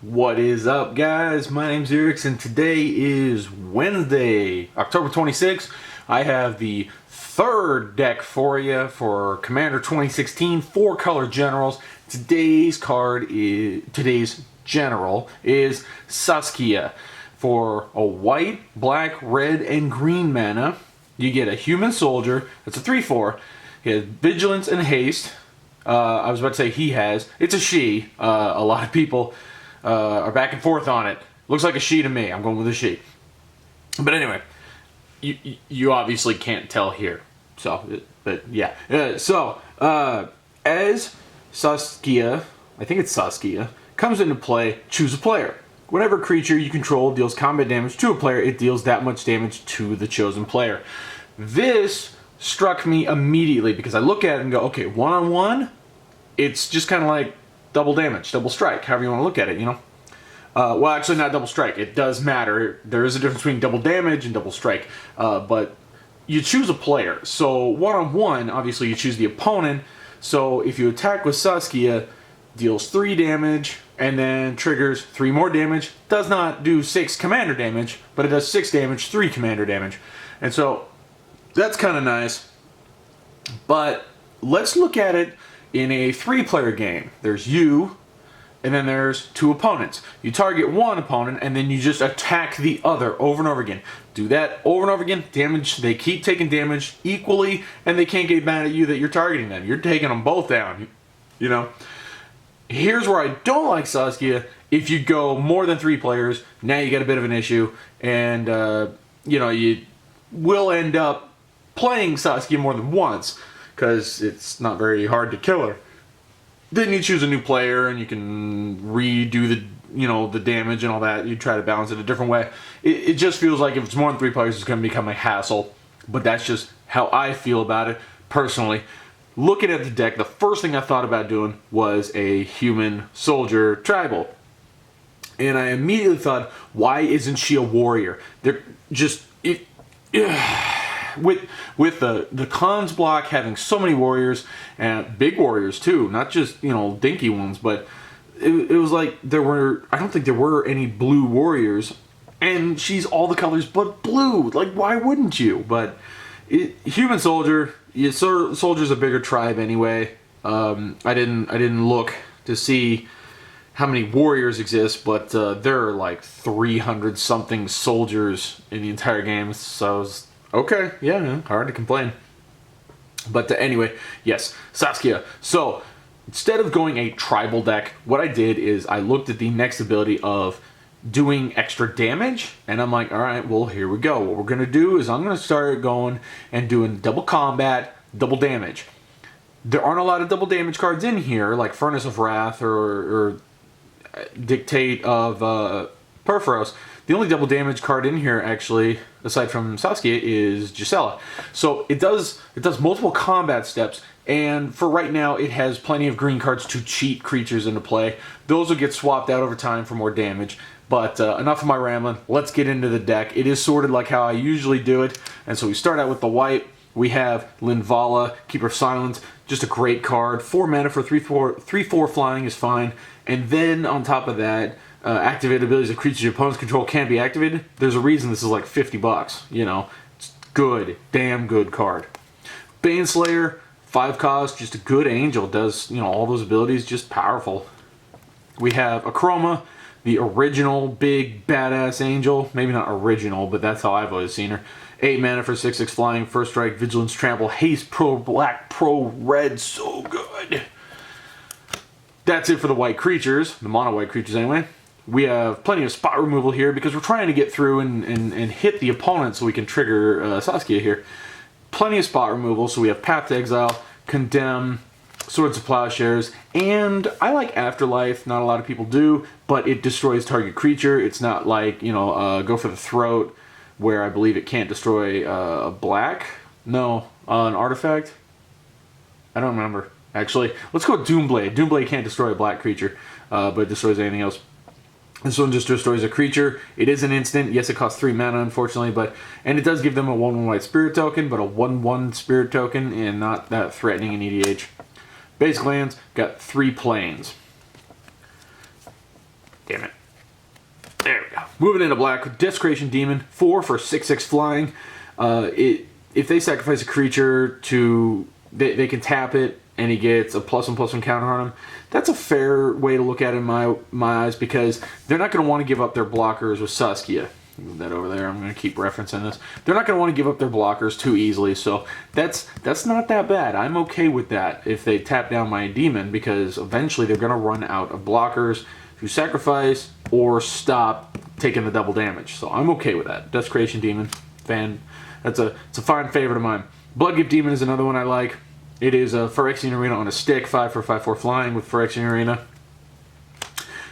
What is up, guys? My name's iirix, and today is Wednesday, October 26th. I have the third deck for you for Commander 2016, 4-color generals. Today's general is Saskia. For a white, black, red, and green mana, you get a human soldier. It's a 3/4. He has vigilance and haste. I was about to say he has. It's a she. A lot of people are back and forth on it. Looks like a she to me. I'm going with a she. But anyway, you obviously can't tell here. So, but yeah. As Saskia, I think it's Saskia, comes into play, choose a player. Whenever a creature you control deals combat damage to a player, it deals that much damage to the chosen player. This struck me immediately because I look at it and go, okay, one-on-one, it's just kind of like double damage, double strike, however you want to look at it, you know? Well, actually, not double strike. It does matter. There is a difference between double damage and double strike. But you choose a player. So one-on-one, obviously, you choose the opponent. So if you attack with Saskia, deals 3 damage, and then triggers 3 more damage. Does not do 6 commander damage, but it does 6 damage, 3 commander damage. And so that's kind of nice. But let's look at it in a 3-player game. There's you, and then there's 2 opponents. You target one opponent, and then you just attack the other over and over again. Do that over and over again. Damage. They keep taking damage equally, and they can't get mad at you that you're targeting them. You're taking them both down. You know. Here's where I don't like Saskia. If you go more than 3 players, now you got a bit of an issue, and you will end up playing Saskia more than once because it's not very hard to kill her. Then you choose a new player and you can redo the damage and all that. You try to balance it a different way. It just feels like if it's more than 3 players, it's going to become a hassle. But that's just how I feel about it personally. Looking at the deck, the first thing I thought about doing was a human soldier tribal. And I immediately thought, why isn't she a warrior? They're just... With the cons block having so many warriors, and big warriors too, not just, dinky ones, but it was like I don't think there were any blue warriors, and she's all the colors but blue. Like, why wouldn't you? But human soldier... Soldier's a bigger tribe anyway. I didn't look to see how many warriors exist, but there are like 300 something soldiers in the entire game. So I was, okay, yeah, hard to complain. But anyway, yes, Saskia. So instead of going a tribal deck, what I did is I looked at the next ability of doing extra damage, and I'm like, all right, well, here we go. What we're gonna do is I'm gonna start going and doing double combat, double damage. There aren't a lot of double damage cards in here, like Furnace of Wrath or Dictate of Perforos. The only double damage card in here, actually, aside from Saskia, is Gisela. So it does multiple combat steps, and for right now, it has plenty of green cards to cheat creatures into play. Those will get swapped out over time for more damage. But enough of my rambling. Let's get into the deck. It is sorted like how I usually do it. And so we start out with the white. We have Linvala, Keeper of Silence. Just a great card. 4 mana for 3/4 flying is fine. And then on top of that, activated abilities of creatures your opponents control can't be activated. There's a reason this is like $50. It's good. Damn good card. Baneslayer, 5 cost. Just a good angel. Does, all those abilities. Just powerful. We have Akroma, the original big badass angel. Maybe not original, but that's how I've always seen her. 8 mana for 6/6 flying, first strike, vigilance, trample, haste, pro black, pro red. So good. That's it for the white creatures, the mono white creatures anyway. We have plenty of spot removal here because we're trying to get through and hit the opponent so we can trigger Saskia here. Plenty of spot removal, so we have Path to Exile, Condemn, Swords of Plowshares, and I like Afterlife. Not a lot of people do, but it destroys target creature. It's not like, Go for the Throat, where I believe it can't destroy a black. No, an artifact. I don't remember. Actually, let's go with Doomblade. Doomblade can't destroy a black creature, but it destroys anything else. This one just destroys a creature. It is an instant. Yes, it costs 3 mana, unfortunately, and it does give them a 1/1 white spirit token, but a 1/1 spirit token, and not that threatening in EDH. Basic lands, got 3 planes. Damn it. There we go. Moving into black, Desecration Demon, 4 for 6/6 flying. If they sacrifice a creature to, they can tap it, and he gets a +1/+1 counter on him. That's a fair way to look at it in my eyes, because they're not going to want to give up their blockers with Saskia. Move that over there. I'm going to keep referencing this. They're not going to want to give up their blockers too easily, so that's not that bad. I'm okay with that if they tap down my demon, because eventually they're going to run out of blockers to sacrifice or stop taking the double damage. So I'm okay with that. Desecration Demon, fan. It's a fine favorite of mine. Bloodgift Demon is another one I like. It is a Phyrexian Arena on a stick, 5 for 5/4 flying with Phyrexian Arena.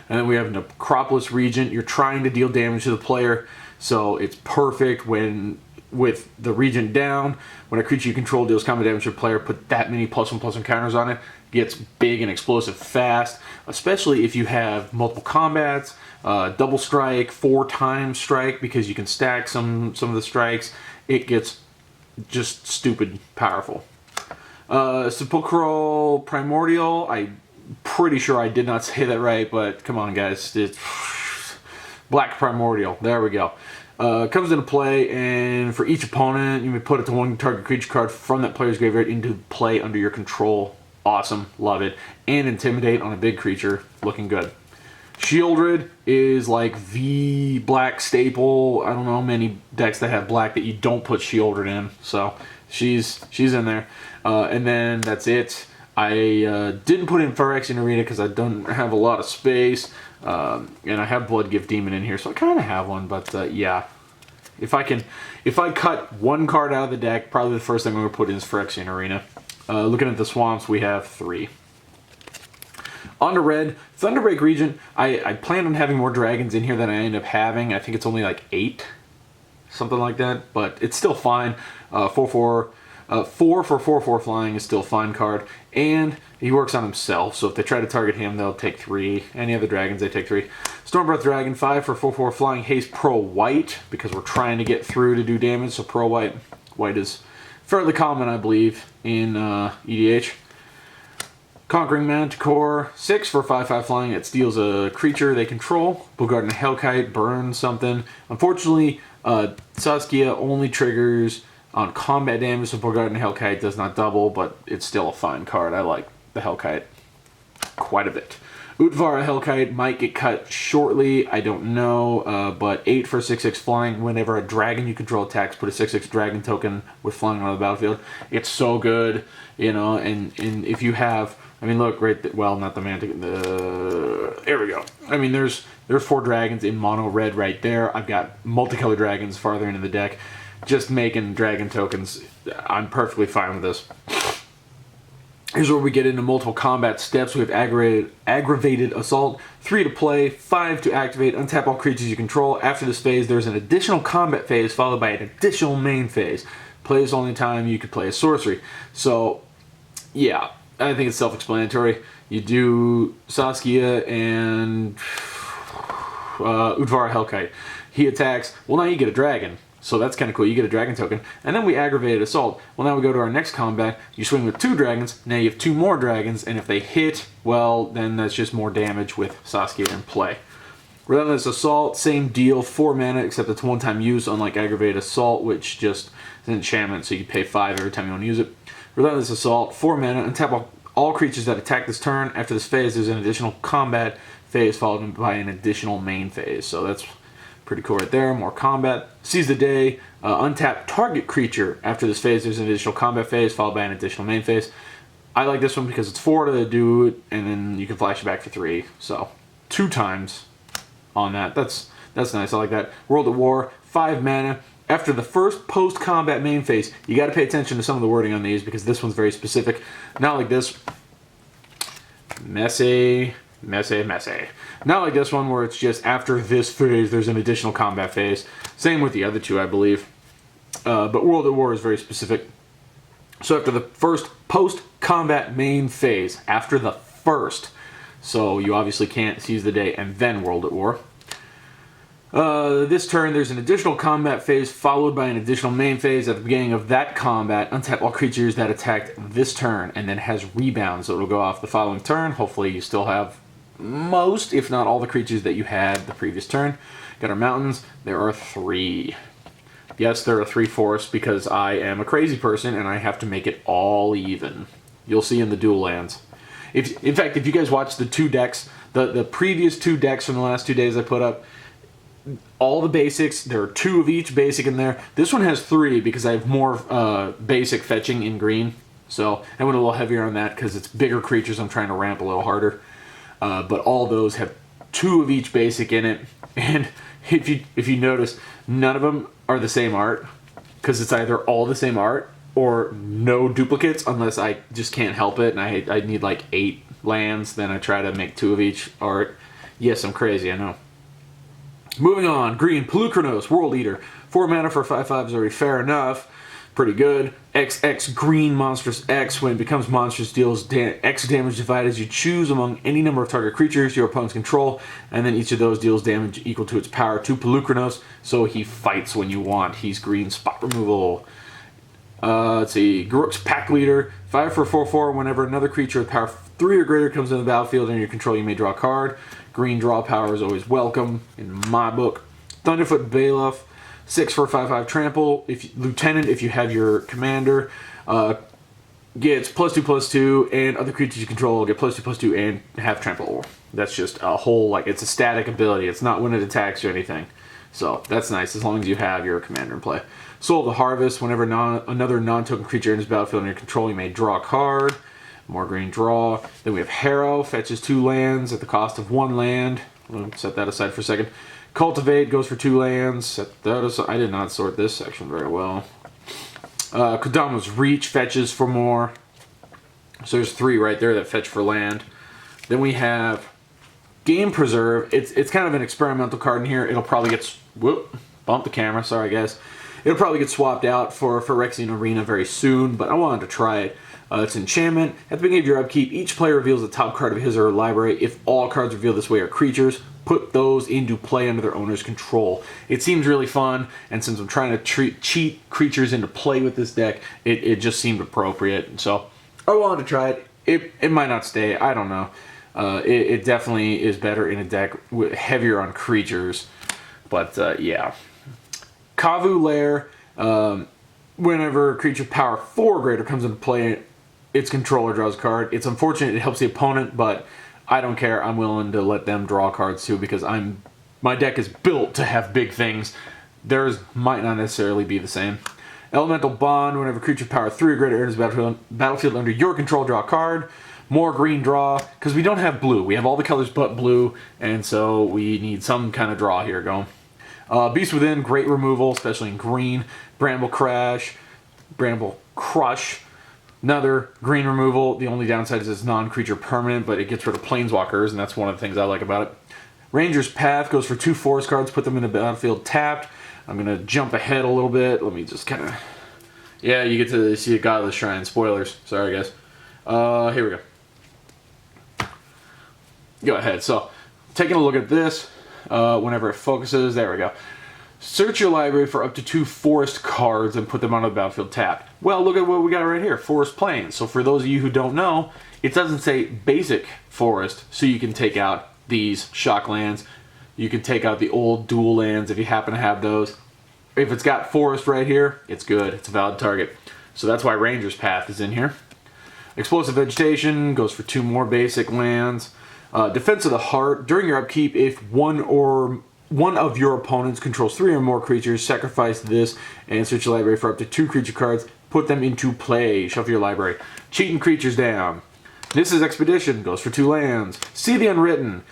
And then we have Necropolis Regent. You're trying to deal damage to the player, so it's perfect when, with the Regent down, when a creature you control deals combat damage to a player, put that many +1/+1 counters on it. Gets big and explosive fast, especially if you have multiple combats, double strike, 4x strike, because you can stack some of the strikes. It gets just stupid powerful. Sepulchral Primordial, I'm pretty sure I did not say that right, but come on guys, it's Black Primordial, there we go. Comes into play, and for each opponent, you may put it to one target creature card from that player's graveyard into play under your control. Awesome, love it. And Intimidate on a big creature, looking good. Shieldred is like the black staple. I don't know many decks that have black that you don't put Shieldred in, so she's in there. And then that's it. I didn't put in Phyrexian Arena because I don't have a lot of space, and I have Bloodgift Demon in here, so I kind of have one. But yeah, if I cut one card out of the deck, probably the first thing I'm going to put in is Phyrexian Arena. Looking at the swamps, we have 3. On to red, Thunderbreak Regent. I planned on having more dragons in here than I end up having. I think it's only like 8, something like that, but it's still fine. 4 for 4/4 flying is still a fine card, and he works on himself, so if they try to target him, they'll take 3. Any other dragons, they take 3. Stormbreath Dragon, 5 for 4/4 flying, haste pro white, because we're trying to get through to do damage, so pro white. White is fairly common, I believe, in EDH. Conquering Manticore, 6 for 5/5 flying. It steals a creature they control. Bogarden Hellkite, burns something. Unfortunately, Saskia only triggers on combat damage, so Bogarden Hellkite does not double, but it's still a fine card. I like the Hellkite quite a bit. Utvara Hellkite might get cut shortly, I don't know, but 8 for 6/6 flying. Whenever a dragon you control attacks, put a 6/6 dragon token with flying on the battlefield. It's so good, you know, and if you have, I mean, look, right, well, not the Mantic, there we go. I mean, there's 4 dragons in mono red right there. I've got multicolored dragons farther into the deck. Just making dragon tokens, I'm perfectly fine with this. Here's where we get into multiple combat steps. We have aggravated assault, 3 to play, 5 to activate, untap all creatures you control. After this phase, there's an additional combat phase followed by an additional main phase. Play this only time you could play a sorcery. So, yeah, I think it's self-explanatory. You do Saskia and Utvara Hellkite. He attacks. Well, now you get a dragon. So that's kind of cool. You get a dragon token. And then we aggravated assault. Well, now we go to our next combat. You swing with 2 dragons. Now you have 2 more dragons. And if they hit, well, then that's just more damage with Saskia in play. Relentless Assault, same deal. 4 mana, except it's one-time use, unlike aggravated assault, which just is an enchantment, so you pay 5 every time you want to use it. Relentless Assault, 4 mana, untap all creatures that attack this turn. After this phase, there's an additional combat phase followed by an additional main phase. So that's pretty cool right there. More combat. Seize the Day. Untap target creature. After this phase, there's an additional combat phase followed by an additional main phase. I like this one because it's 4 to do it, and then you can flash it back for 3. So 2 times on that. That's nice. I like that. World at War. 5 mana. After the first post-combat main phase, you got to pay attention to some of the wording on these because this one's very specific. Not like this. Messy. Not like this one where it's just after this phase, there's an additional combat phase. Same with the other 2, I believe. But World at War is very specific. So after the first post-combat main phase, after the first, so you obviously can't seize the day and then World at War. This turn, there's an additional combat phase followed by an additional main phase. At the beginning of that combat, untap all creatures that attacked this turn and then has rebound, so it'll go off the following turn. Hopefully you still have most, if not all, the creatures that you had the previous turn. Got our mountains. There are 3. Yes, there are 3 forests because I am a crazy person and I have to make it all even. You'll see in the dual lands. In fact, if you guys watch the 2 decks, the previous 2 decks from the last 2 days I put up, all the basics, there are 2 of each basic in there. This one has 3 because I have more basic fetching in green. So I went a little heavier on that because it's bigger creatures. I'm trying to ramp a little harder. But all those have 2 of each basic in it. And if you notice, none of them are the same art. Because it's either all the same art or no duplicates unless I just can't help it. And I need like 8 lands. Then I try to make 2 of each art. Yes, I'm crazy, I know. Moving on, green, Pelucranos, World Eater. 4 mana for 5/5 is already fair enough. Pretty good. XX, green, monstrous X. When it becomes monstrous, deals X damage divided as you choose among any number of target creatures your opponents control, and then each of those deals damage equal to its power to Pelucranos, so he fights when you want. He's green, spot removal. Let's see, Garruk's Pack Leader. 5 for 4/4. Whenever another creature with power 3 or greater comes into the battlefield under your control, you may draw a card. Green draw power is always welcome in my book. Thunderfoot Bailiff. 6 for 5/5 trample. Lieutenant, if you have your commander, gets +2/+2, and other creatures you control get +2/+2 and have trample. That's just a whole, like, it's a static ability. It's not when it attacks you or anything. So that's nice as long as you have your commander in play. Soul of the Harvest. Whenever another non-token creature enters battlefield under your control, you may draw a card. More green draw. Then we have Harrow. Fetches 2 lands at the cost of 1 land. We'll set that aside for a second. Cultivate goes for 2 lands. Set that aside. I did not sort this section very well. Kodama's Reach fetches for more. So there's 3 right there that fetch for land. Then we have Game Preserve. It's kind of an experimental card in here. It'll probably get... Whoop. Bump the camera. Sorry, guys. It'll probably get swapped out for Phyrexian Arena very soon, but I wanted to try it. It's enchantment. At the beginning of your upkeep, each player reveals the top card of his or her library. If all cards revealed this way are creatures, put those into play under their owner's control. It seems really fun, and since I'm trying to cheat creatures into play with this deck, it just seemed appropriate. So I wanted to try it. It might not stay. I don't know. It definitely is better in a deck heavier on creatures. But yeah. Kavu Lair. Whenever a creature power 4 or greater comes into play, its controller draws a card. It's unfortunate, it helps the opponent, but I don't care. I'm willing to let them draw cards too because my deck is built to have big things. Theirs might not necessarily be the same. Elemental Bond. Whenever a creature power 3 or greater enters the battlefield under your control, draw a card. More green draw because we don't have blue. We have all the colors but blue, and so we need some kind of draw here going. Beast Within, great removal, especially in green. Bramble Crush, another green removal. The only downside is it's non-creature permanent, but it gets rid of planeswalkers, and that's one of the things I like about it. Ranger's Path goes for 2 forest cards, put them in the battlefield tapped. I'm going to jump ahead a little bit. Let me just kind of... Yeah, you get to see a God of the Shrine. Spoilers. Sorry, guys. Here we go. Go ahead. So, taking a look at this, whenever it focuses, there we go. Search your library for up to 2 forest cards and put them onto the battlefield tapped. Well, look at what we got right here, Forest Plains. So for those of you who don't know, it doesn't say basic forest, so you can take out these shock lands. You can take out the old dual lands if you happen to have those. If it's got forest right here, it's good. It's a valid target. So that's why Ranger's Path is in here. Explosive Vegetation goes for 2 more basic lands. Defense of the Heart. During your upkeep, if one of your opponents controls 3 or more creatures, sacrifice this and search your library for up to 2 creature cards. Put them into play. Shuffle your library. Cheating creatures down. This is Expedition. Goes for 2 lands. See the Unwritten.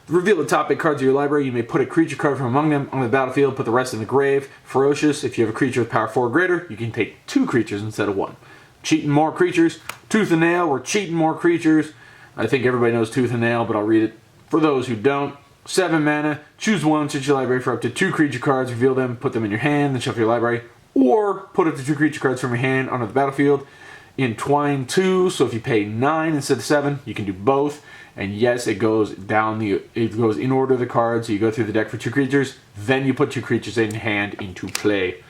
Reveal the top 8 cards of your library. You may put a creature card from among them on the battlefield. Put the rest in the grave. Ferocious. If you have a creature with power 4 or greater, you can take 2 creatures instead of 1. Cheating more creatures. Tooth and Nail. We're cheating more creatures. I think everybody knows Tooth and Nail, but I'll read it for those who don't. 7 mana, choose 1, search your library for up to 2 creature cards, reveal them, put them in your hand, then shuffle your library, or put up to 2 creature cards from your hand onto the battlefield. Entwine 2, so if you pay 9 instead of 7, you can do both. And yes, it goes in order of the cards, so you go through the deck for 2 creatures, then you put 2 creatures in your hand into play.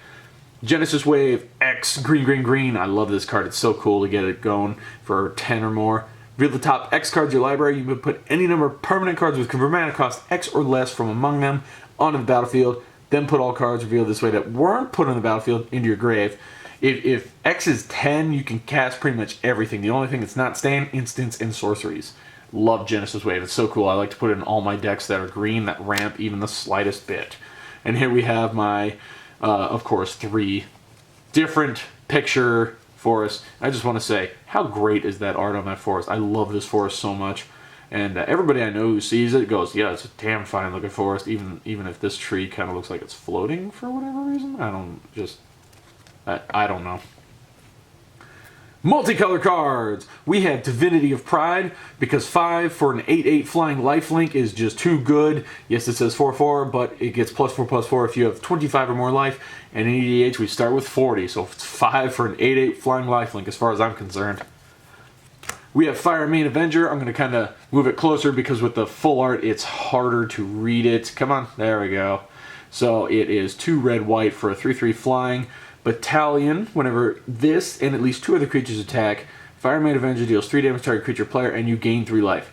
Genesis Wave, X, green, green, green. I love this card, it's so cool to get it going for 10 or more. Reveal the top X cards of your library. You may put any number of permanent cards with convert mana cost X or less from among them onto the battlefield. Then put all cards revealed this way that weren't put on the battlefield into your grave. If X is 10, you can cast pretty much everything. The only thing that's not staying, instants and sorceries. Love Genesis Wave. It's so cool. I like to put it in all my decks that are green, that ramp even the slightest bit. And here we have my, of course, 3 different picture forests. I just want to say, how great is that art on that forest? I love this forest so much. And everybody I know who sees it goes, yeah, it's a damn fine looking forest, even if this tree kind of looks like it's floating for whatever reason. I don't know. Multicolor cards! We have Divinity of Pride, because 5 for an 8/8 flying lifelink is just too good. Yes, it says 4/4, but it gets +4/+4 if you have 25 or more life. And in EDH, we start with 40, so it's 5 for an 8/8 flying lifelink as far as I'm concerned. We have Fire Main Avenger. I'm going to kind of move it closer because with the full art, it's harder to read it. Come on, there we go. So it is 2 red-white for a 3/3 flying. Battalion, whenever this and at least 2 other creatures attack, Fire Main Avenger deals 3 damage to target creature player and you gain 3 life.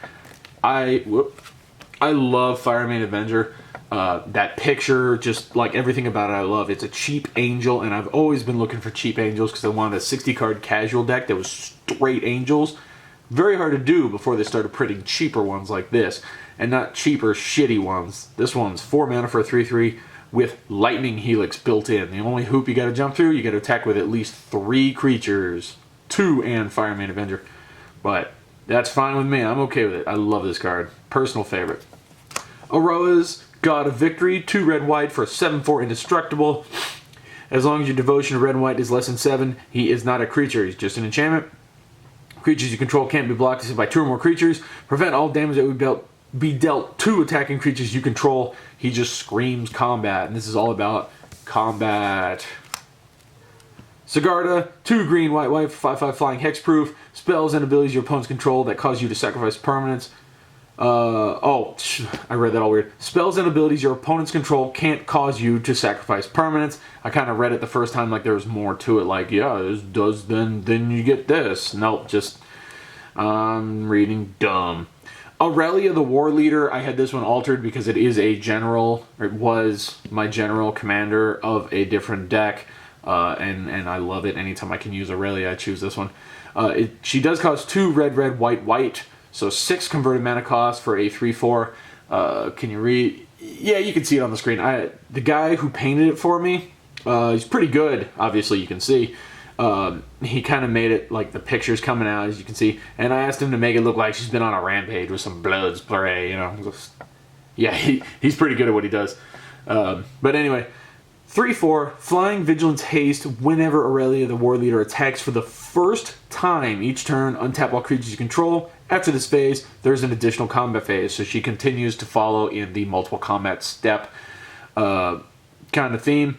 I love Fire Main Avenger. That picture, just like everything about it, I love. It's a cheap angel, and I've always been looking for cheap angels because I wanted a 60-card casual deck that was straight angels. Very hard to do before they started printing cheaper ones like this, and not cheaper, shitty ones. This one's 4 mana for a 3/3 with Lightning Helix built in. The only hoop you got to jump through, you got to attack with at least 3 creatures, 2 and Fire Main Avenger. But that's fine with me. I'm okay with it. I love this card. Personal favorite. Aroa's God of Victory, 2 red-white for a 7/4 indestructible. As long as your devotion to red and white is less than 7, he is not a creature. He's just an enchantment. Creatures you control can't be blocked except by 2 or more creatures. Prevent all damage that would be dealt to attacking creatures you control. He just screams combat, and this is all about combat. Sigarda, 2 green, white, 5/5 flying hexproof. Spells and abilities your opponents control that cause you to sacrifice permanents. I read that all weird. Spells and abilities your opponents control can't cause you to sacrifice permanents. I kind of read it the first time like there was more to it, like, yeah, this does, then you get this. Nope, just, I'm reading dumb. Aurelia the War Leader, I had this one altered because it is a general, or it was my general commander of a different deck, and I love it. Anytime I can use Aurelia, I choose this one. She does cost 2 red, white, so 6 converted mana cost for a 3/4. Can you read? Yeah, you can see it on the screen. The guy who painted it for me, he's pretty good, obviously you can see. He kind of made it like the pictures coming out, as you can see, and I asked him to make it look like she's been on a rampage with some blood spray, you know. Yeah, he's pretty good at what he does. But anyway, 3/4 flying vigilance haste. Whenever Aurelia the War Leader attacks for the first time each turn, untap all creatures you control. After this phase, there's an additional combat phase, so she continues to follow in the multiple combat step kind of theme.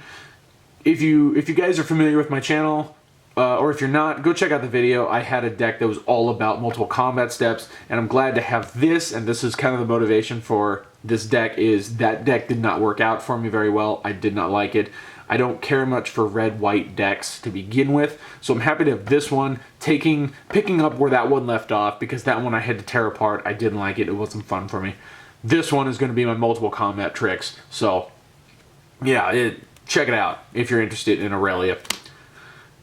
If you guys are familiar with my channel, or if you're not, go check out the video. I had a deck that was all about multiple combat steps, and I'm glad to have this, and this is kind of the motivation for this deck, is that deck did not work out for me very well. I did not like it. I don't care much for red-white decks to begin with, so I'm happy to have this one picking up where that one left off, because that one I had to tear apart. I didn't like it. It wasn't fun for me. This one is going to be my multiple combat tricks, so yeah, check it out if you're interested in Aurelia.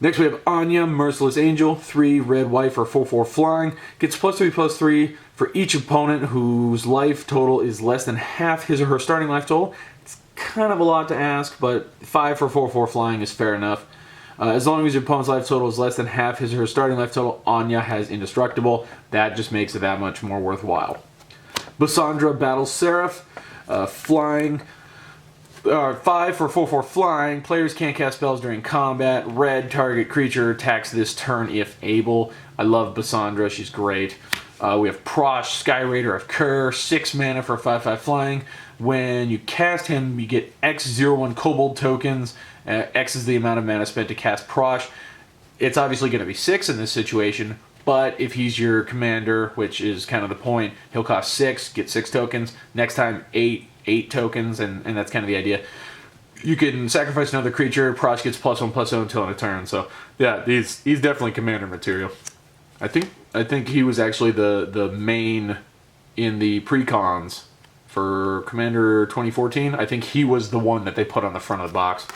Next we have Anya, Merciless Angel, 3 red-white for 4/4 flying. Gets +3/+3 for each opponent whose life total is less than half his or her starting life total. It's kind of a lot to ask, but 5 for 4/4 flying is fair enough. As long as your opponent's life total is less than half his or her starting life total, Anya has Indestructible. That just makes it that much more worthwhile. Bassandra, Battle Seraph, flying. 5 for 4/4 flying. Players can't cast spells during combat. Red, target creature attacks this turn if able. I love Bassandra. She's great. We have Prosh, Sky Raider of Kerr, 6 mana for 5/5 flying. When you cast him, you get X01 Kobold tokens. X is the amount of mana spent to cast Prosh. It's obviously going to be 6 in this situation, but if he's your commander, which is kind of the point, he'll cost 6, get 6 tokens. Next time, 8 tokens, and that's kind of the idea. You can sacrifice another creature. Prosh gets +1/+0 until end of turn. So yeah, he's definitely commander material. I think I think he was actually the main in the pre-cons for Commander 2014. I think he was the one that they put on the front of the box.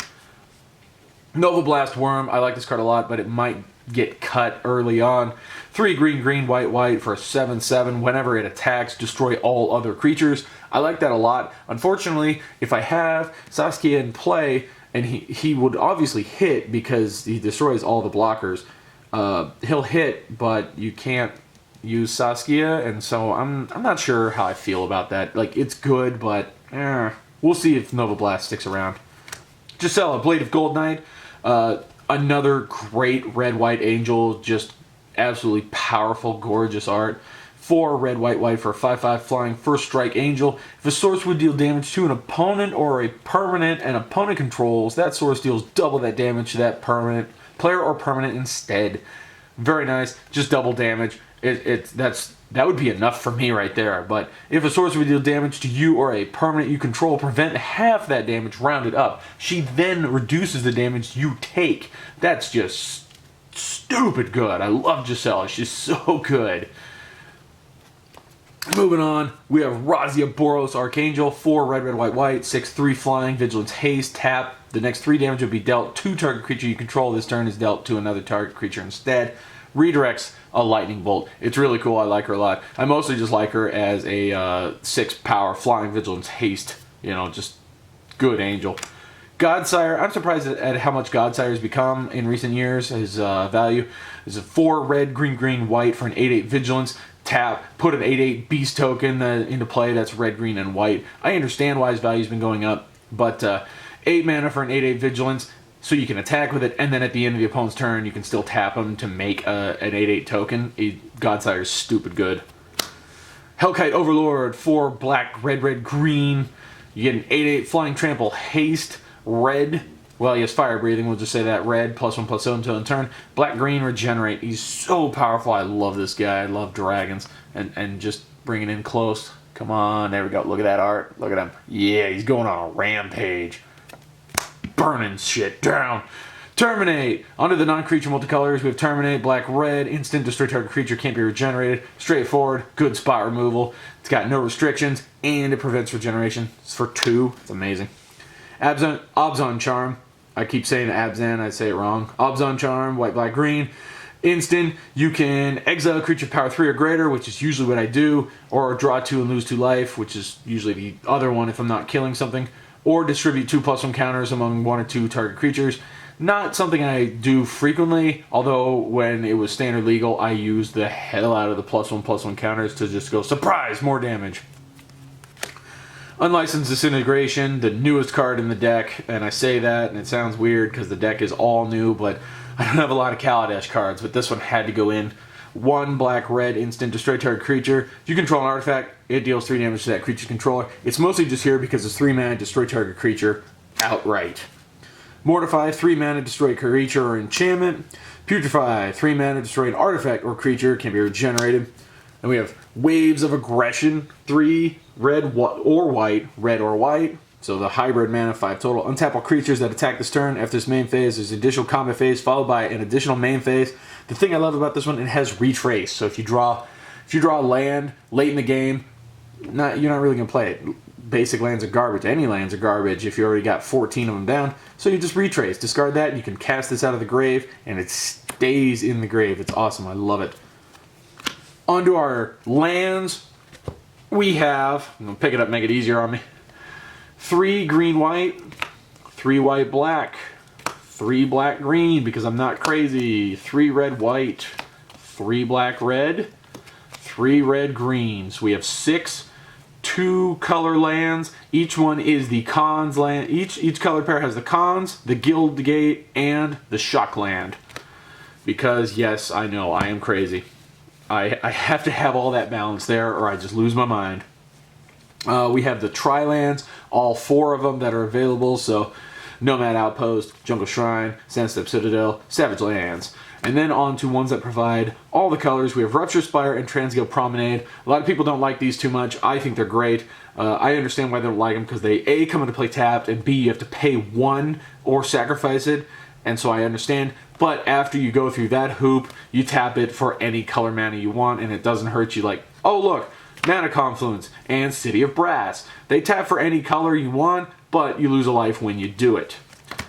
Nova Blast Worm. I like this card a lot, but it might get cut early on. 3 green, green, white, white for a 7/7. Whenever it attacks, destroy all other creatures. I like that a lot. Unfortunately, if I have Saskia in play, and he would obviously hit because he destroys all the blockers, he'll hit, but you can't use Saskia, and so I'm not sure how I feel about that. Like, it's good, but we'll see if Nova Blast sticks around. Gisela, Blade of Gold Knight. Another great red-white angel, just absolutely powerful, gorgeous art. 4 red, white, white for a 5/5 flying first strike angel. If a source would deal damage to an opponent or a permanent and opponent controls, that source deals double that damage to that permanent player or permanent instead. Very nice, just double damage. That would be enough for me right there. But if a source would deal damage to you or a permanent you control, prevent half that damage rounded up. She then reduces the damage you take. That's just stupid good. I love Gisela. She's so good. Moving on, we have Razia Boros Archangel, 4 red, red, white, white, 6/3 flying, vigilance, haste, tap. The next 3 damage will be dealt to target creature you control. This turn is dealt to another target creature instead. Redirects a lightning bolt. It's really cool. I like her a lot. I mostly just like her as a 6 power flying, vigilance, haste. You know, just good angel. Godsire, I'm surprised at how much Godsire has become in recent years. His value is a 4 red, green, green, white for an 8/8 vigilance. Tap, put an 8/8 beast token into play that's red, green, and white. I understand why his value's been going up, but 8 mana for an 8/8 vigilance, so you can attack with it, and then at the end of the opponent's turn, you can still tap him to make an 8/8 token. Godsire's stupid good. Hellkite Overlord, 4 black, red, red, green. You get an 8/8 flying trample, haste, red. Well, he has fire breathing, we'll just say that. Red, +1/+0 until in turn. Black, green, regenerate. He's so powerful. I love this guy. I love dragons. And just bringing in close. Come on, there we go. Look at that art. Look at him. Yeah, he's going on a rampage. Burning shit down. Terminate. Under the non-creature multicolors, we have Terminate, black, red. Instant, destroy target creature, can't be regenerated. Straightforward, good spot removal. It's got no restrictions, and it prevents regeneration. It's for 2. It's amazing. Abzan Charm. I keep saying Abzan, I say it wrong. Abzan Charm, white, black, green. Instant, you can exile a creature power 3 or greater, which is usually what I do, or draw 2 and lose 2 life, which is usually the other one if I'm not killing something, or distribute 2/+1 counters among 1 or 2 target creatures. Not something I do frequently, although when it was standard legal, I used the hell out of the +1/+1 counters to just go, surprise, more damage. Unlicensed Disintegration, the newest card in the deck, and I say that, and it sounds weird because the deck is all new, but I don't have a lot of Kaladesh cards, but this one had to go in. 1 black, red, instant, destroy target creature. If you control an artifact, it deals 3 damage to that creature's controller. It's mostly just here because it's 3 mana, destroy target creature outright. Mortify, 3 mana, destroy creature or enchantment. Putrefy, 3 mana, destroy an artifact or creature, can be regenerated. Then we have Waves of Aggression, 3 red or white, red or white. So the hybrid mana, 5 total. Untap all creatures that attack this turn. After this main phase, there's an additional combat phase followed by an additional main phase. The thing I love about this one, it has retrace. So if you draw a land late in the game, you're not really gonna play it. Basic lands are garbage. Any lands are garbage if you already got 14 of them down. So you just retrace, discard that, and you can cast this out of the grave, and it stays in the grave. It's awesome. I love it. Onto our lands, we have, I'm gonna pick it up, make it easier on me. 3 green white, 3 white black, 3 black green because I'm not crazy, 3 red white, 3 black red, 3 red greens. We have 6 2-color lands. Each one is the Khans land. Each color pair has the Khans, the Guild Gate, and the Shock land. Because yes, I know I am crazy. I have to have all that balance there, or I just lose my mind. We have the Tri-lands, all 4 of them that are available. So Nomad Outpost, Jungle Shrine, Sandstep Citadel, Savage Lands. And then on to ones that provide all the colors. We have Rupture Spire and Transgale Promenade. A lot of people don't like these too much. I think they're great. I understand why they don't like them, because they A, come into play tapped, and B, you have to pay 1 or sacrifice it. and so I understand. But after you go through that hoop, you tap it for any color mana you want, and it doesn't hurt you. Like, oh look, Mana Confluence and City of Brass. They tap for any color you want, but you lose a life when you do it.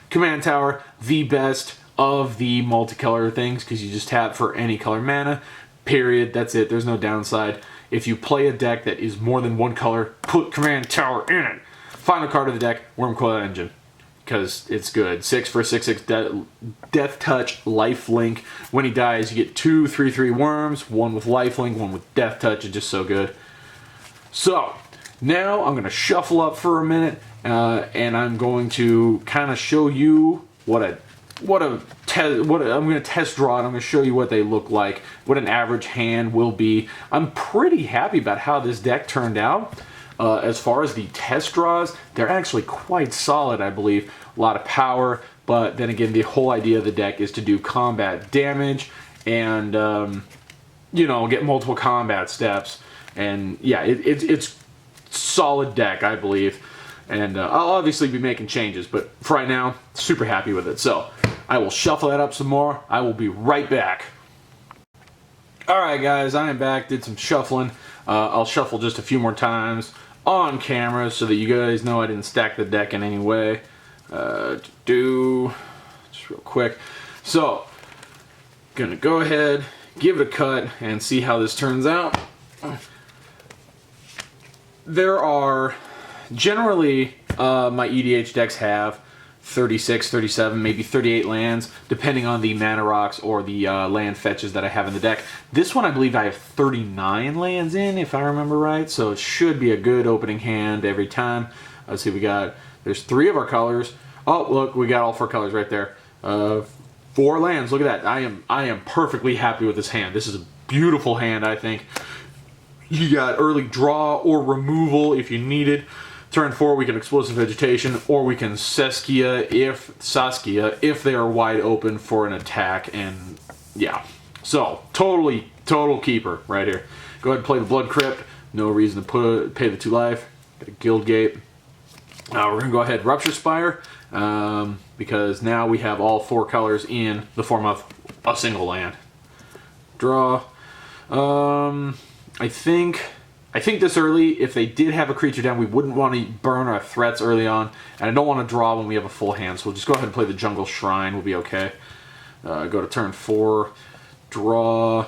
Command Tower, the best of the multicolor things, because you just tap for any color mana, period. That's it. There's no downside. If you play a deck that is more than one color, put Command Tower in it. Final card of the deck, Wormcoil Engine, because it's good. 6 for 6/6 Death Touch, Lifelink. When he dies, you get 2 3/3 worms, one with Lifelink, one with Death Touch. It's just so good. So now I'm going to shuffle up for a minute, and I'm going to kind of show you I'm going to test draw it. I'm going to show you what they look like, what an average hand will be. I'm pretty happy about how this deck turned out. As far as the test draws, they're actually quite solid, I believe. A lot of power, but then again, the whole idea of the deck is to do combat damage and, you know, get multiple combat steps. And yeah, it's solid deck, I believe. And I'll obviously be making changes, but for right now, super happy with it. So I will shuffle that up some more. I will be right back. Alright guys, I am back, did some shuffling. I'll shuffle just a few more times on camera so that you guys know I didn't stack the deck in any way. Just real quick. So, gonna go ahead, give it a cut, and see how this turns out. There are, generally, my EDH decks have 36, 37, maybe 38 lands, depending on the mana rocks or the land fetches that I have in the deck. This one, I believe I have 39 lands in, if I remember right, so it should be a good opening hand every time. Let's see, there's 3 of our colors. Oh, look, we got all 4 colors right there. 4 lands, look at that. I am perfectly happy with this hand. This is a beautiful hand, I think. You got early draw or removal if you need it. Turn 4, we can Explosive Vegetation, or we can Saskia if they are wide open for an attack, and yeah. So, total keeper right here. Go ahead and play the Blood Crypt. No reason to pay the 2 life. Got a Guild Gate. We're going to go ahead and Rupture Spire, because now we have all 4 colors in the form of a single land. Draw. I think this early, if they did have a creature down, we wouldn't want to burn our threats early on, and I don't want to draw when we have a full hand, so we'll just go ahead and play the Jungle Shrine. We'll be okay. Go to turn 4, draw.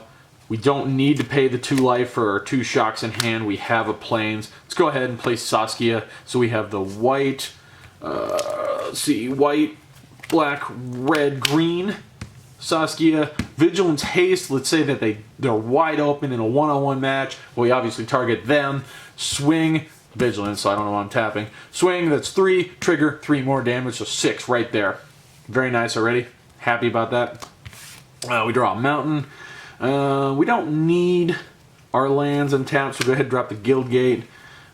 We don't need to pay the 2 life for our 2 shocks in hand. We have a Plains. Let's go ahead and play Saskia. So we have the white, let's see, white, black, red, green. Saskia, Vigilance Haste, let's say that they're wide open in a one-on-one match. Well, we obviously target them. Swing, Vigilance, so I don't know why I'm tapping. Swing, that's 3, trigger, 3 more damage, so 6 right there. Very nice already. Happy about that. We draw a mountain. We don't need our lands untapped, so go ahead and drop the Guild Gate.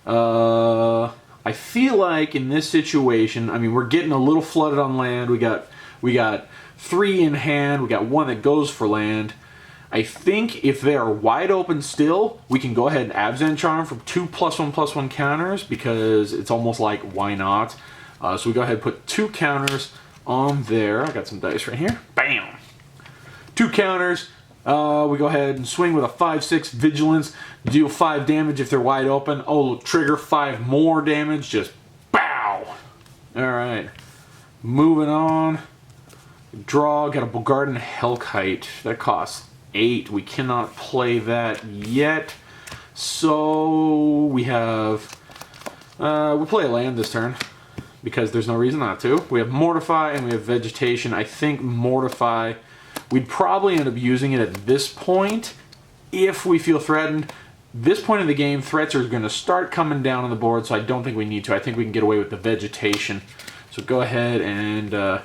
I feel like in this situation, I mean, we're getting a little flooded on land. We got 3 in hand. We got 1 that goes for land. I think if they are wide open still, we can go ahead and Abzan Charm for 2 +1/+1 counters, because it's almost like, why not? So we go ahead and put 2 counters on there. I got some dice right here. Bam! 2 counters. We go ahead and swing with a 5/6 Vigilance. Deal 5 damage if they're wide open. Oh, trigger 5 more damage. Just bow! Alright. Moving on. Draw. Got a Bogarden Hellkite. That costs 8. We cannot play that yet. So we have... we'll play a land this turn, because there's no reason not to. We have Mortify and we have Vegetation. I think Mortify... We'd probably end up using it at this point if we feel threatened. This point in the game, threats are going to start coming down on the board, so I don't think we need to. I think we can get away with the Vegetation. So go ahead and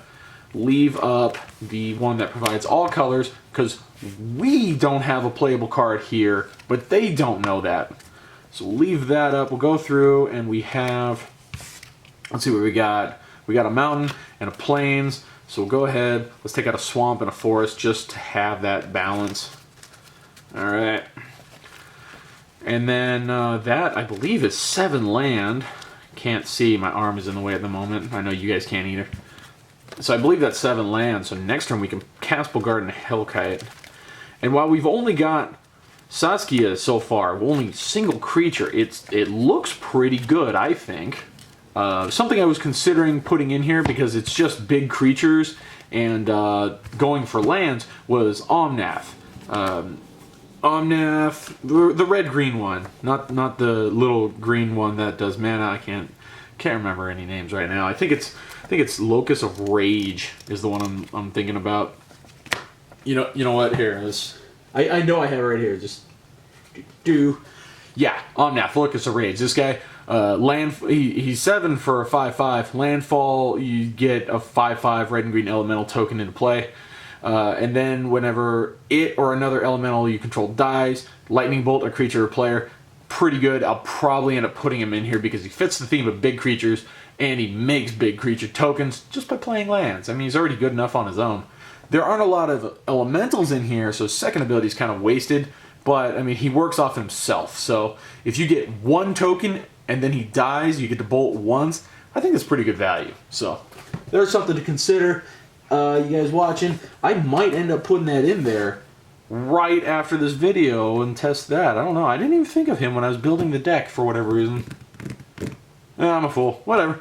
leave up the one that provides all colors, because we don't have a playable card here, but they don't know that. So leave that up. We'll go through and we have... Let's see what we got. We got a mountain and a plains. So we'll go ahead, let's take out a swamp and a forest just to have that balance. Alright. And then that, I believe, is 7 land. Can't see, my arm is in the way at the moment. I know you guys can't either. So I believe that's 7 lands. So next turn we can cast Bogarden and Hellkite. And while we've only got Saskia so far, only single creature, it looks pretty good, I think. Something I was considering putting in here because it's just big creatures and going for lands was Omnath. Omnath, the red-green one, not the little green one that does mana. I can't remember any names right now. I think it's Locus of Rage is the one I'm thinking about. You know what? Here, I know I have it right here. Just yeah, Omnath, Locus of Rage. This guy, he's 7 for a 5/5. Landfall, you get a 5/5 red and green elemental token into play. And then whenever it or another elemental you control dies, Lightning Bolt a creature or player, pretty good. I'll probably end up putting him in here because he fits the theme of big creatures and he makes big creature tokens just by playing lands. I mean, he's already good enough on his own. There aren't a lot of elementals in here, so second ability is kind of wasted, but I mean, he works off himself. So if you get 1 token and then he dies, you get to bolt once, I think that's pretty good value. So there's something to consider. You guys watching, I might end up putting that in there right after this video and test that. I don't know. I didn't even think of him when I was building the deck for whatever reason. I'm a fool. Whatever.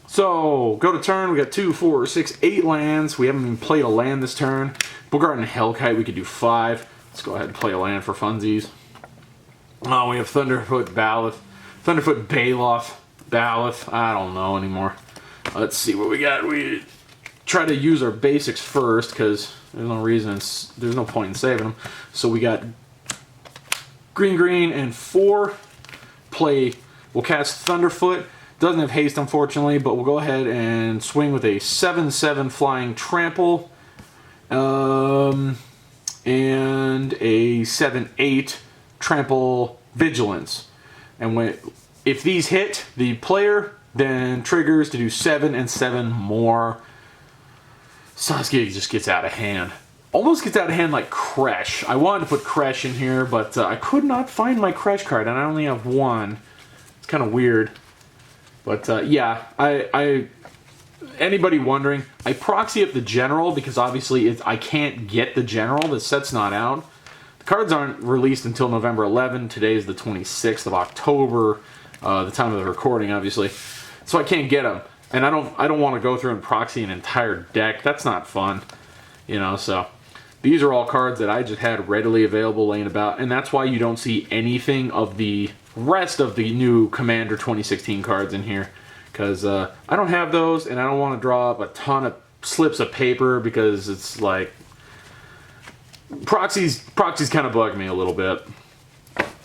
So, go to turn. We got 2, 4, 6, 8 lands. We haven't even played a land this turn. Bogarden and Hellkite, we could do 5. Let's go ahead and play a land for funsies. Oh, we have Thunderfoot Baloth. Thunderfoot Baloth. I don't know anymore. Let's see what we got. We try to use our basics first because there's no reason, there's no point in saving them. So we got green and 4. We'll cast Thunderfoot. Doesn't have haste, unfortunately, but we'll go ahead and swing with a 7/7 flying trample and a 7/8 trample vigilance. And if these hit the player, then triggers to do 7 and 7 more. Saskia just gets out of hand. Almost gets out of hand like Kresh. I wanted to put Kresh in here, but I could not find my Kresh card, and I only have 1. It's kind of weird. But yeah, anybody wondering, I proxy up the general because obviously I can't get the general. The set's not out. The cards aren't released until November 11. Today is the 26th of October, the time of the recording, obviously. So I can't get them. And I don't want to go through and proxy an entire deck. That's not fun, you know. So these are all cards that I just had readily available laying about, and that's why you don't see anything of the rest of the new Commander 2016 cards in here, because I don't have those, and I don't want to draw up a ton of slips of paper because it's like proxies kind of bug me a little bit.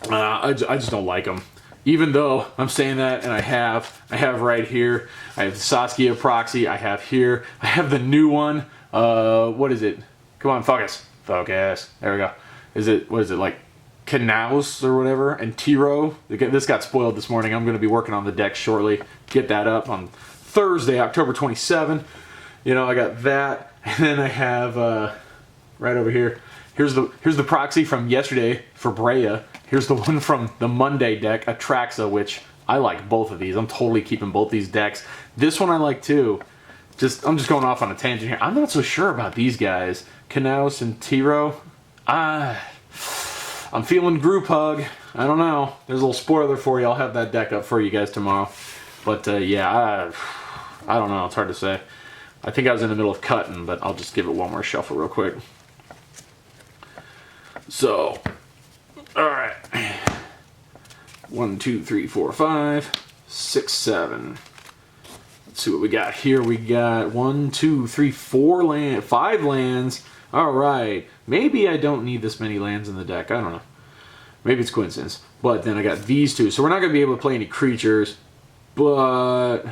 I just don't like them. Even though I'm saying that, and I have right here, I have the Saskia proxy, I have the new one, what is it? Come on, focus. There we go. What is it, like Knaus or whatever, and Tiro? This got spoiled this morning. I'm going to be working on the deck shortly. Get that up on Thursday, October 27. You know, I got that, and then I have, right over here, here's the proxy from yesterday for Brea. Here's the one from the Monday deck, Atraxa, which I like both of these. I'm totally keeping both these decks. This one I like too. I'm just going off on a tangent here. I'm not so sure about these guys. Knaus and Tiro. I'm feeling group hug. I don't know. There's a little spoiler for you. I'll have that deck up for you guys tomorrow. But yeah, I don't know. It's hard to say. I think I was in the middle of cutting, but I'll just give it one more shuffle real quick. So, alright. 1, 2, 3, 4, 5, 6, 7. Let's see what we got here. We got 1, 2, 3, 4 5 lands. Alright. Maybe I don't need this many lands in the deck. I don't know. Maybe it's coincidence. But then I got these two. So we're not going to be able to play any creatures. But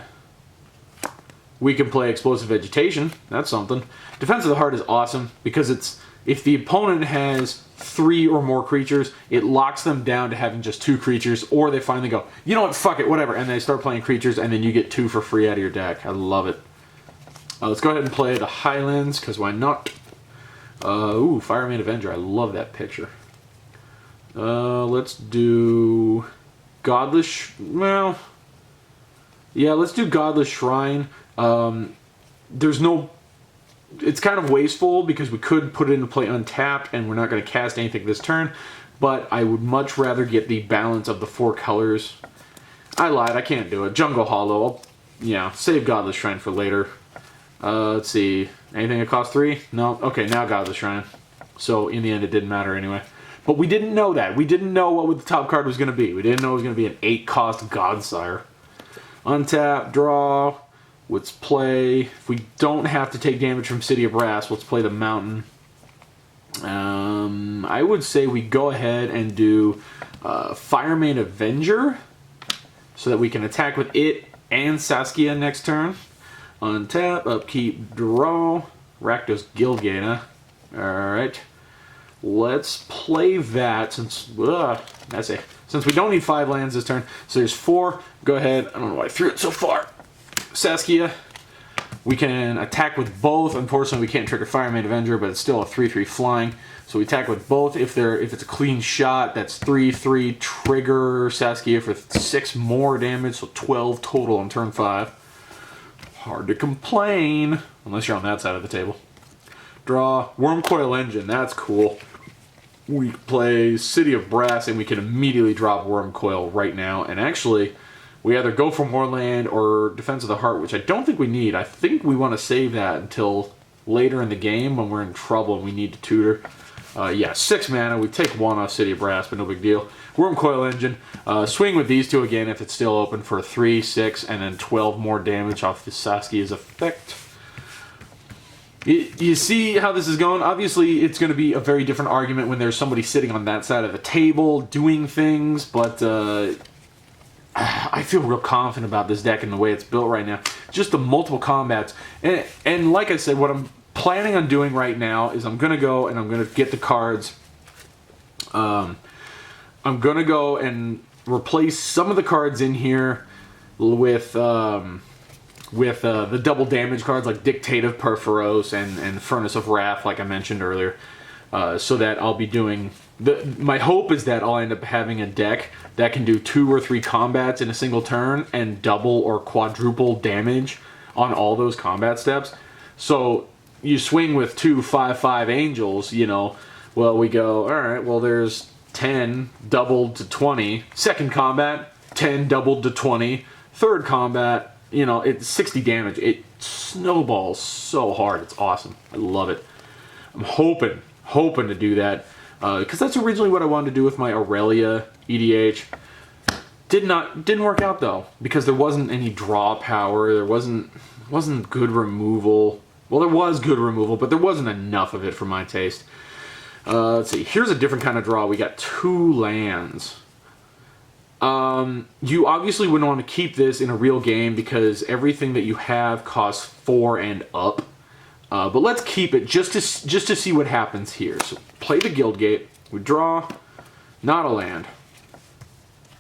we can play Explosive Vegetation. That's something. Defense of the Heart is awesome because if the opponent has 3 or more creatures, it locks them down to having just 2 creatures, or they finally go, you know what, fuck it, whatever, and they start playing creatures, and then you get 2 for free out of your deck. I love it. Let's go ahead and play the Highlands, because why not? Ooh, Fireman Avenger. I love that picture. Let's do Godless. Well, yeah, let's do Godless Shrine. there's no... It's kind of wasteful because we could put it into play untapped and we're not going to cast anything this turn, but I would much rather get the balance of the 4 colors. I lied, I can't do it. Jungle Hollow, yeah, save Godless Shrine for later. Let's see, anything that costs 3? No, okay, now Godless Shrine. So in the end it didn't matter anyway. But we didn't know that. We didn't know what the top card was going to be. We didn't know it was going to be an 8-cost Godsire. Untap, draw... Let's play, if we don't have to take damage from City of Brass, let's play the Mountain. I would say we go ahead and do Firemane Avenger, so that we can attack with it and Saskia next turn. Untap, upkeep, draw, Rakdos Guildgate. Alright, let's play that since, since we don't need 5 lands this turn. So there's 4, go ahead, I don't know why I threw it so far. Saskia, we can attack with both. Unfortunately, we can't trigger Firemane Avenger, but it's still a 3/3 flying. So we attack with both. If it's a clean shot, that's 3/3 trigger Saskia for 6 more damage, so 12 total on turn 5. Hard to complain, unless you're on that side of the table. Draw Wormcoil Engine. That's cool. We play City of Brass, and we can immediately drop Wormcoil right now. And actually, we either go for more land or Defense of the Heart, which I don't think we need. I think we want to save that until later in the game when we're in trouble and we need to tutor. Yeah, 6 mana. We take 1 off City of Brass, but no big deal. Wormcoil Engine. Swing with these 2 again if it's still open for 3, 6, and then 12 more damage off the Saskia's effect. You see how this is going? Obviously, it's going to be a very different argument when there's somebody sitting on that side of the table doing things, but... I feel real confident about this deck and the way it's built right now. Just the multiple combats. And like I said, what I'm planning on doing right now is I'm going to go and I'm going to get the cards. I'm going to go and replace some of the cards in here with the double damage cards like Dictative Perforos and Furnace of Wrath, like I mentioned earlier. So that I'll be doing... my hope is that I'll end up having a deck that can do 2 or 3 combats in a single turn and double or quadruple damage on all those combat steps. So you swing with 2 5/5 angels, you know, well we go, alright, well there's 10 doubled to 20. Second combat, 10 doubled to 20. Third combat, you know, it's 60 damage. It snowballs so hard. It's awesome. I love it. I'm hoping to do that. Because that's originally what I wanted to do with my Aurelia EDH. Didn't work out though, because there wasn't any draw power. There wasn't good removal. Well, there was good removal, but there wasn't enough of it for my taste. Let's see. Here's a different kind of draw. We got 2 lands. You obviously wouldn't want to keep this in a real game because everything that you have costs 4 and up. But let's keep it just to see what happens here. So play the Guildgate. We draw, not a land.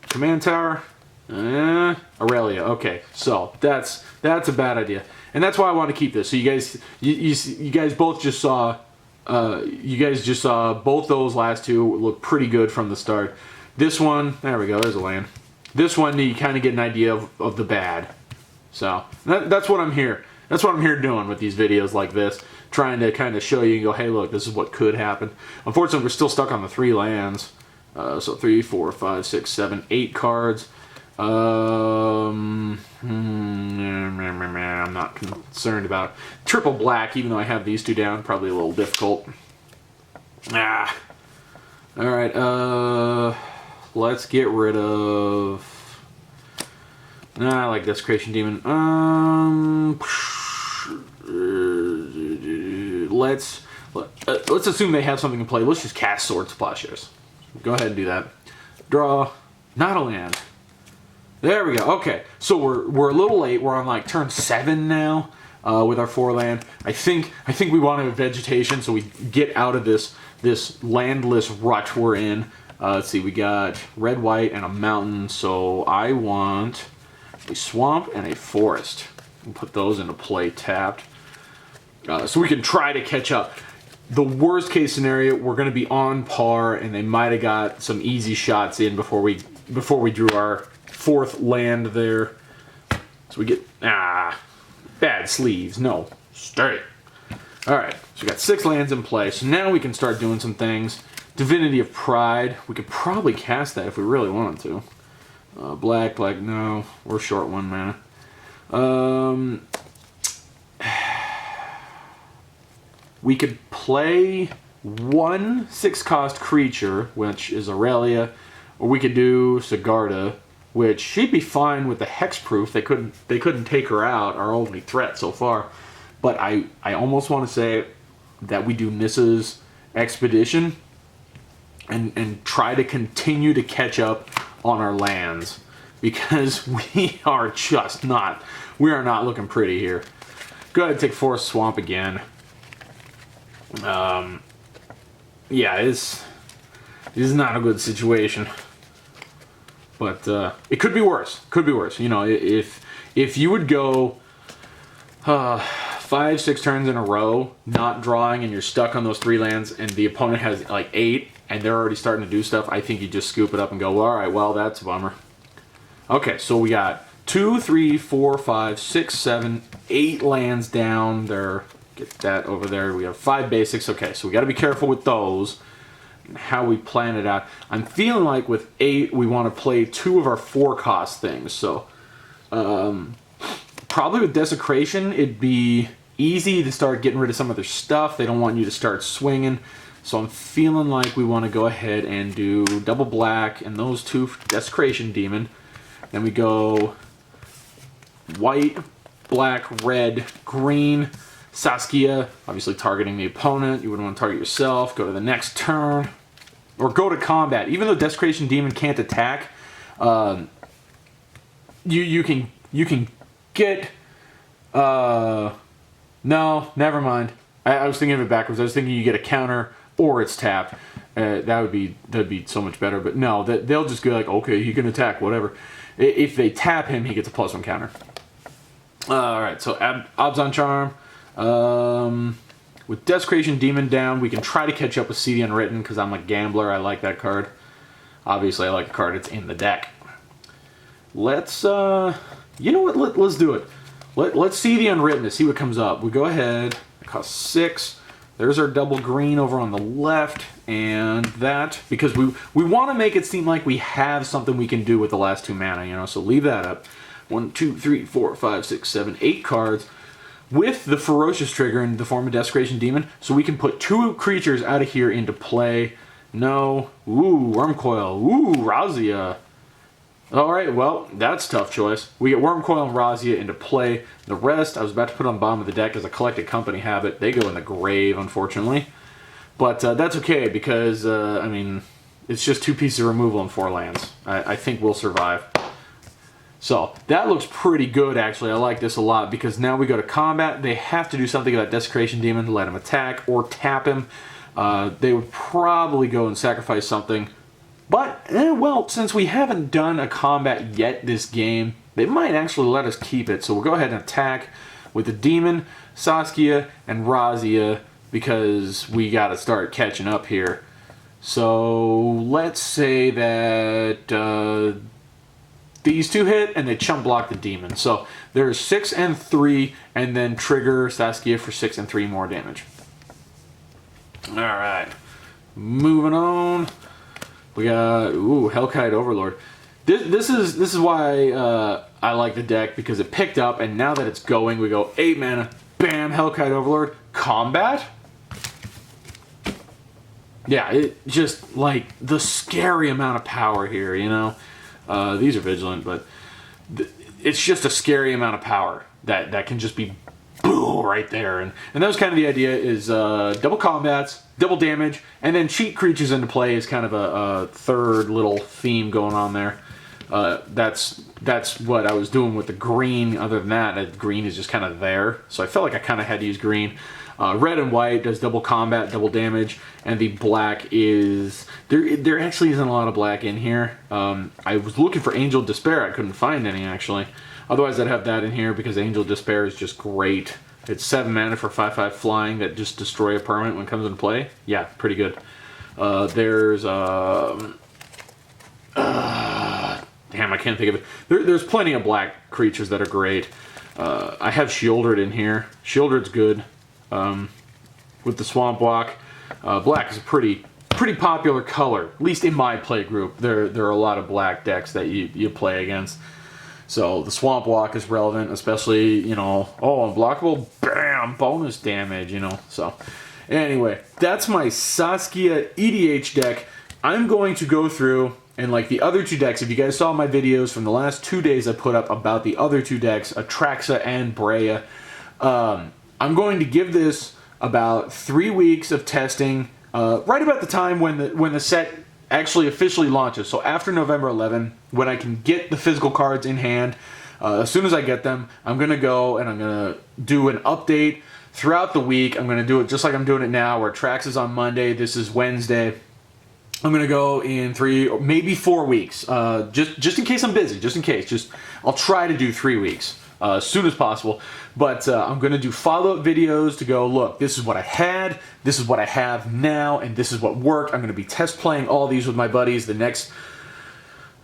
Command Tower, Aurelia. Okay, so that's a bad idea, and that's why I want to keep this. So you guys both just saw both those last 2 look pretty good from the start. This one, there we go. There's a land. This one you kind of get an idea of the bad. So that's what I'm here. That's what I'm here doing with these videos like this, trying to kind of show you and go, hey, look, this is what could happen. Unfortunately, we're still stuck on the 3 lands. So 3, 4, 5, 6, 7, 8 cards. I'm not concerned about triple black, even though I have these 2 down. Probably a little difficult. All right. Let's get rid of... I like Desecration Demon. Let's assume they have something in play. Let's just cast Sword Splashers. Go ahead and do that. Draw, not a land. There we go. Okay, so we're a little late. We're on like turn 7 now with our 4 land. I think we want a vegetation so we get out of this landless rut we're in. Let's see. We got red, white, and a mountain. So I want a swamp and a forest. We'll put those into play tapped. So we can try to catch up. The worst case scenario, we're going to be on par, and they might have got some easy shots in before we drew our 4th land there. So we get bad sleeves. No, Stay. Alright, so we got 6 lands in play, so now we can start doing some things. Divinity of Pride, we could probably cast that if we really wanted to. Black, no, we're short 1 mana. We could play 1 6-cost creature, which is Aurelia, or we could do Sigarda, which she'd be fine with the hexproof. They couldn't take her out, our only threat so far. But I almost want to say that we do Nissa's Expedition and try to continue to catch up on our lands, because we are not looking pretty here. Go ahead and take Forest Swamp again. Yeah, this is not a good situation. But it could be worse. Could be worse. You know, if you would go 5, 6 turns in a row not drawing, and you're stuck on those 3 lands, and the opponent has like 8, and they're already starting to do stuff, I think you just scoop it up and go, well, all right, well, that's a bummer. Okay, so we got 2, 3, 4, 5, 6, 7, 8 lands down there. Get that over there. We have 5 basics. Okay, so we got to be careful with those. How we plan it out. I'm feeling like with 8 we want to play 2 of our 4-cost things. So probably with Desecration it'd be easy to start getting rid of some of their stuff. They don't want you to start swinging. So I'm feeling like we want to go ahead and do double black and those 2 Desecration Demon. Then we go white, black, red, green. Saskia, obviously targeting the opponent. You wouldn't want to target yourself. Go to the next turn. Or go to combat. Even though Desecration Demon can't attack, you can get... no, never mind. I was thinking of it backwards. I was thinking you get a counter or it's tapped. That'd be so much better. But no, they'll just go like, okay, he can attack, whatever. If they tap him, he gets a +1 counter. Alright, so Abzan Charm. With Desecration Demon down, we can try to catch up with See the Unwritten, because I'm a gambler. I like that card. Obviously, I like a card that's in the deck. Let's, you know what? Let's do it. Let's See the Unwritten to see what comes up. We go ahead. It costs 6. There's our double green over on the left, and that, because we want to make it seem like we have something we can do with the last 2 mana, you know, so leave that up. 1, 2, 3, 4, 5, 6, 7, 8 cards with the Ferocious trigger in the form of Desecration Demon, so we can put 2 creatures out of here into play. No. Ooh, Wormcoil. Ooh, Razia. Alright, well, that's a tough choice. We get Wormcoil and Razia into play. The rest, I was about to put on the bottom of the deck as a collected company habit. They go in the grave, unfortunately. But that's okay, because, I mean, it's just 2 pieces of removal and 4 lands. I think we'll survive. So, that looks pretty good, actually. I like this a lot, because now we go to combat. They have to do something about Desecration Demon to let him attack, or tap him. They would probably go and sacrifice something. But, well, since we haven't done a combat yet this game, they might actually let us keep it. So we'll go ahead and attack with the Demon, Saskia, and Razia, because we gotta start catching up here. So, let's say that... these 2 hit, and they chump block the Demon. So there's 6 and 3, and then trigger Saskia for 6 and 3 more damage. Alright. Moving on. We got, ooh, Hellkite Overlord. This is why I like the deck, because it picked up, and now that it's going, we go 8 mana, bam, Hellkite Overlord. Combat? Yeah, it just, like, the scary amount of power here, you know? These are vigilant, but it's just a scary amount of power that can just be boom right there. And that was kind of the idea, is double combats, double damage, and then cheat creatures into play is kind of a third little theme going on there. That's what I was doing with the green. Other than that, green is just kind of there. So I felt like I kind of had to use green. Red and white does double combat, double damage, and the black is... There actually isn't a lot of black in here. I was looking for Angel Despair. I couldn't find any, actually. Otherwise, I'd have that in here, because Angel Despair is just great. It's 7 mana for 5/5 flying that just destroy a permanent when it comes into play. Yeah, pretty good. There's... damn, I can't think of it. There's plenty of black creatures that are great. I have Shieldred in here. Shieldred's good with the Swamp Block. Black is a pretty popular color, at least in my play group. There are a lot of black decks that you play against. So the Swamp Block is relevant, especially, you know, oh, unblockable, bam, bonus damage, you know. So anyway, that's my Saskia EDH deck. I'm going to go through, and like the other two decks, if you guys saw my videos from the last 2 days I put up about the other two decks, Atraxa and Brea, I'm going to give this about 3 weeks of testing, right about the time when the set actually officially launches. So after November 11, when I can get the physical cards in hand, as soon as I get them, I'm going to go and I'm going to do an update throughout the week. I'm going to do it just like I'm doing it now, where Trax is on Monday, this is Wednesday. I'm going to go in 3 or maybe 4 weeks, just in case I'm busy, I'll try to do 3 weeks. As soon as possible, but I'm going to do follow-up videos to go, look, this is what I had, this is what I have now, and this is what worked. I'm going to be test playing all these with my buddies the next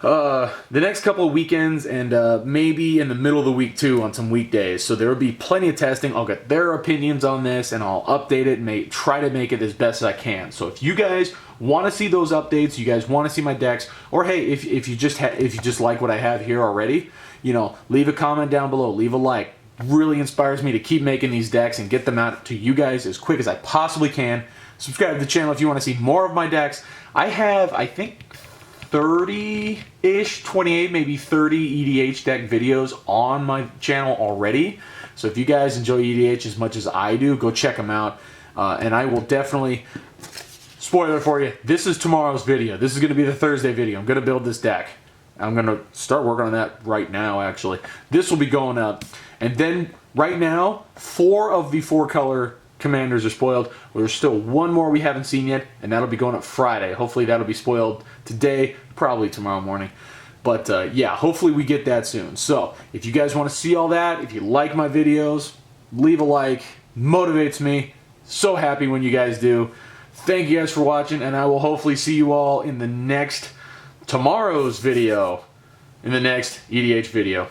couple of weekends, and maybe in the middle of the week too on some weekdays. So there will be plenty of testing. I'll get their opinions on this, and I'll update it and try to make it as best as I can. So if you guys want to see those updates, you guys want to see my decks, or hey, if you just like what I have here already, you know, leave a comment down below, leave a like. Really inspires me to keep making these decks and get them out to you guys as quick as I possibly can. Subscribe to the channel if you want to see more of my decks. I have, I think, 30-ish, 28, maybe 30 EDH deck videos on my channel already. So if you guys enjoy EDH as much as I do, go check them out. And I will definitely, spoiler for you, this is tomorrow's video. This is going to be the Thursday video. I'm going to build this deck. I'm going to start working on that right now, actually. This will be going up. And then, right now, 4 of the 4-color commanders are spoiled. There's still 1 more we haven't seen yet, and that'll be going up Friday. Hopefully that'll be spoiled today, probably tomorrow morning. But, yeah, hopefully we get that soon. So, if you guys want to see all that, if you like my videos, leave a like. Motivates me. So happy when you guys do. Thank you guys for watching, and I will hopefully see you all in the tomorrow's video, in the next EDH video.